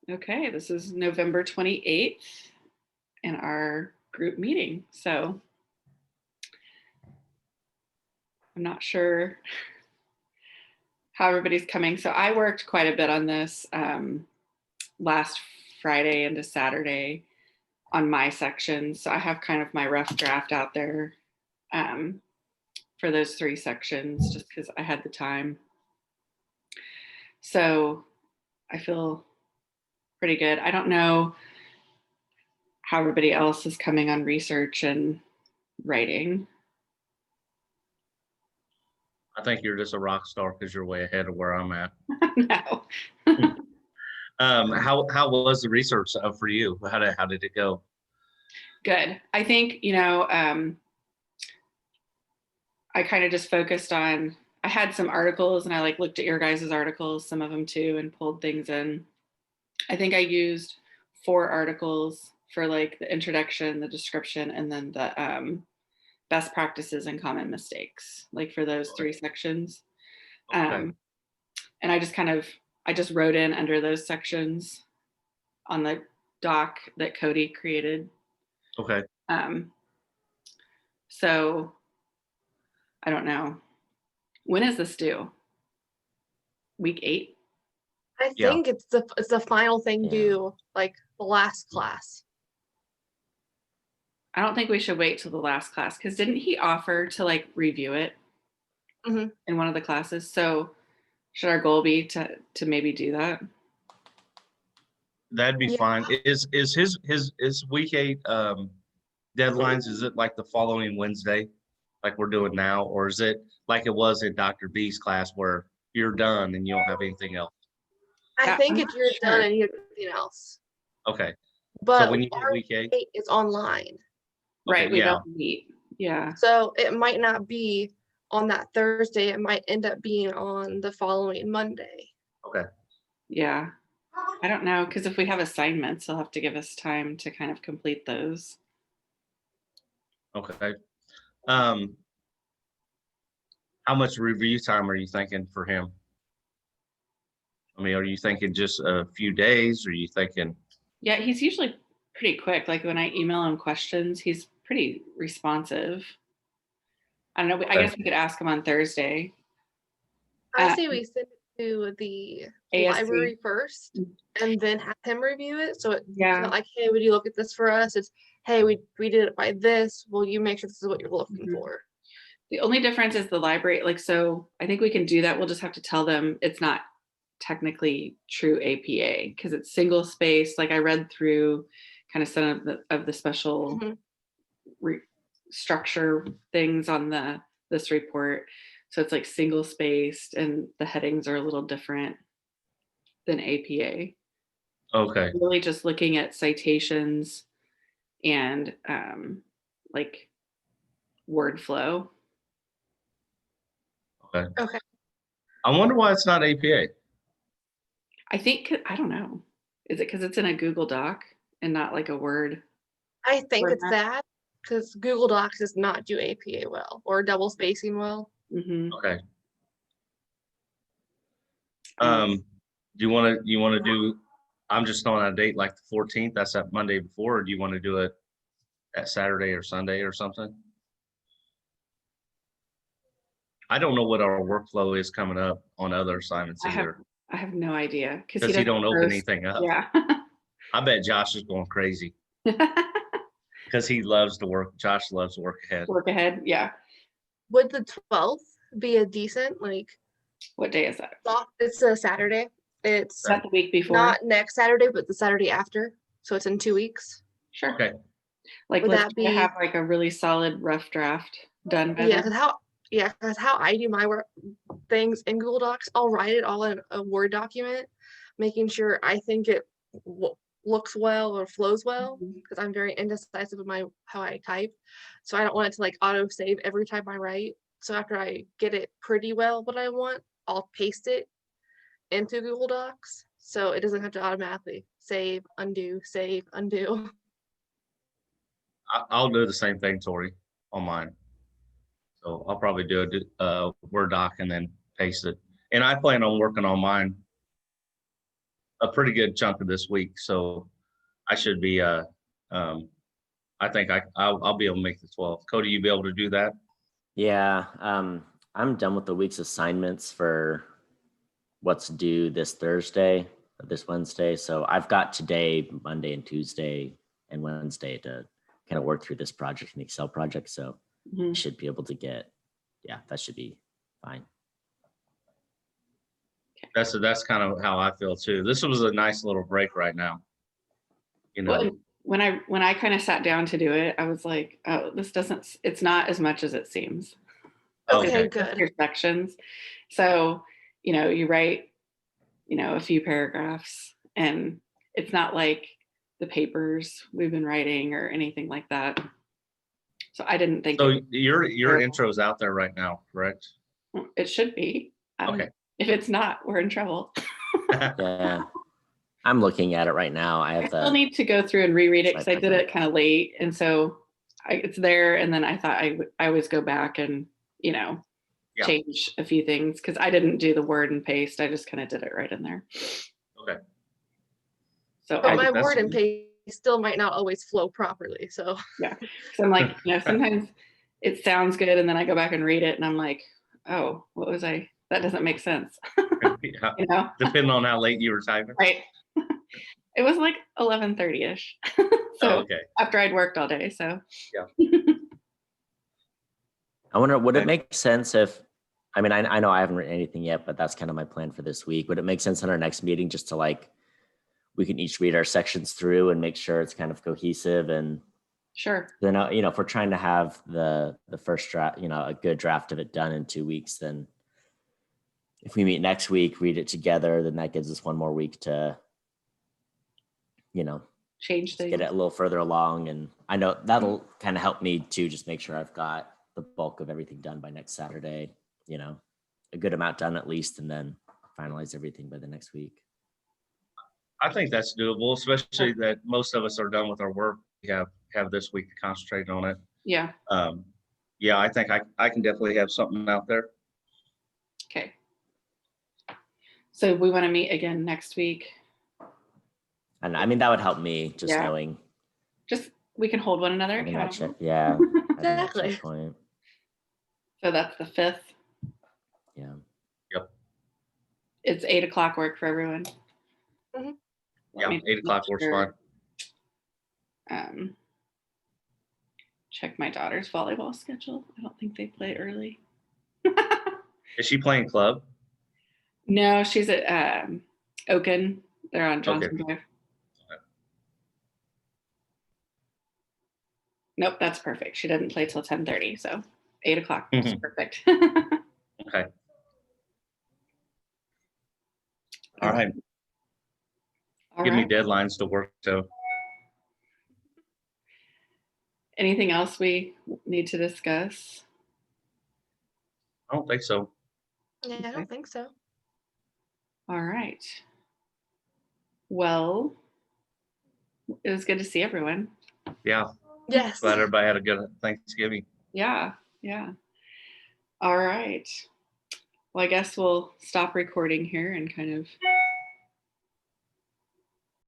Okay, this is November 28th in our group meeting. So I'm not sure how everybody's coming. So I worked quite a bit on this last Friday into Saturday on my section. So I have kind of my rough draft out there um, for those 3 sections just because I had the time. So I feel pretty good. I don't know how everybody else is coming on research and writing. I think you're just a rock star because you're way ahead of where I'm at. No. How was the research for you? How did it go? Good. I think, I kind of just focused on, I had some articles and I like looked at your guys' articles, some of them too, and pulled things in. I think I used 4 articles for like the introduction, the description, and then the best practices and common mistakes, like for those 3 sections. Okay. And I just wrote in under those sections on the doc that Cody created. Okay. Um, so I don't know. When is this due? Week 8? I Yeah. think it's the final thing due, like the last class. I don't think we should wait till the last class because didn't he offer to like review it in one of the classes? So should our goal be to maybe do that? That'd be Yeah. fine. Is his week 8 deadlines, is it like the following Wednesday, like we're doing now, or is it like it was in Dr. B's class where you're done and you don't have anything else? I think I'm it's not you're sure. done and you have nothing else. Okay. But when you hit our week 8, date is online. Right. okay, We yeah. don't meet. Yeah. So it might not be on that Thursday. It might end up being on the following Monday. Okay. Yeah. I don't know because if we have assignments, they'll have to give us time to kind of complete those. Okay. How much review time are you thinking for him? I mean, are you thinking just a few days? Or are you thinking? Yeah, he's usually pretty quick. Like when I email him questions, he's pretty responsive. I don't know. I guess we could ask him on Thursday. I say we send it to the ASC. library first and then have him review it. So it's Yeah. not like, hey, would you look at this for us? It's, hey, we did it by this. Will you make sure this is what you're looking for? The only difference is the library. Like, so I think we can do that. We'll just have to tell them it's not technically true APA because it's single space. Like I read through kind of some of the special structure things on this report. So it's like single spaced and the headings are a little different than APA. Okay. Really just looking at citations and like word flow. Okay. I wonder why it's not APA. I think, I don't know. Is it because it's in a Google Doc and not like a Word? I think it's format? that because Google Docs does not do APA well or double spacing well. Okay. Do you want to do, I'm just throwing out a date like the 14th, that's that Monday before, or do you want to do it at Saturday or Sunday or something? I don't know what our workflow is coming up on other assignments either. I have no idea Because he don't open anything up. Yeah. I bet Josh is going crazy because he loves to work. Josh loves to work ahead. Work ahead. Yeah. Would the 12th be a decent, like, What day is that? it's a Saturday. It's Is that the week before? not next Saturday, but the Saturday after. So it's in 2 weeks. Sure. Okay. Like Would let's that try to be- have like a really solid rough draft done by Yeah, then. because how I do my work things in Google Docs, I'll write it all in a Word document, making sure I think it looks well or flows well, because I'm very indecisive of how I type. So I don't want it to like auto save every time I write. So after I get it pretty well what I want, I'll paste it into Google Docs. So it doesn't have to automatically save, undo, save, undo. I'll do the same thing, Tori, on mine. So I'll probably do a Word doc and then paste it. And I plan on working on mine a pretty good chunk of this week, so I should be, I think I'll be able to make the 12th. Cody, you be able to do that? Yeah, I'm done with the week's assignments for what's due this Thursday, or this Wednesday. So I've got today, Monday and Tuesday and Wednesday to kind of work through this project, the Excel project. So I Mhm. should be able to get, yeah, that should be fine. That's kind of how I feel too. This was a nice little break right now. You know, Well, when I kind of sat down to do it, I was like, oh, it's not as much as it seems. Okay, Okay. good. Your sections. So, you write, a few paragraphs, and it's not like the papers we've been writing or anything like that. So I didn't think so it, your terrible. intro's out there right now, correct? it should be. Okay. If it's not, we're in trouble. Yeah, I'm looking at it right now. I I have still the, need to go through and reread it because I Right, did okay. it kind of late, and so it's there. And then I thought I always go back and Yeah. change a few things because I didn't do the word and paste. I just kind of did it right in there. Okay. So But I my that's- word and paste still might not always flow properly. So So I'm like, sometimes it sounds good, and then I go back and read it, and I'm like, oh, what was I? That doesn't make sense. Yeah. Depending on how late you were typing. Right? It was like 11:30ish. So Oh, okay. after I'd worked all day, so I wonder, would Okay. it make sense if, I mean, I know I haven't written anything yet, but that's kind of my plan for this week. Would it make sense in our next meeting just to we can each read our sections through and make sure it's kind of cohesive? And sure. then, if we're trying to have the first draft, a good draft of it done in 2 weeks, then if we meet next week, read it together, then that gives us one more week to, Change just things. get it a little further along. And I know that'll kind of help me to just make sure I've got the bulk of everything done by next Saturday, a good amount done at least, and then finalize everything by the next week. I think that's doable, especially that most of us are done with our work. We have this week to concentrate on it. Yeah. Yeah, I think I can definitely have something out there. Okay. So we want to meet again next week. And I mean, that would help me just Yeah. knowing. Just we can hold one another having that accountable. check- Yeah. having that Exactly. checkpoint. So that's the 5th. Yeah. It's 8:00 work for everyone. Mhm. Let Yeah, me 8:00 works fine. Check my daughter's volleyball schedule. I don't think they play early. Is she playing club? No, she's at Oaken. They're on Johnson Drive. Nope, that's perfect. She doesn't play till 10:30, so 8:00 is perfect. Okay. All right. All Give me right. deadlines to work to. Anything else we need to discuss? I don't think so. yeah, I don't think so. All right. Well, it was good to see everyone. Yeah. Yes. Glad everybody had a good Thanksgiving. Yeah, yeah. All right. Well, I guess we'll stop recording here and kind of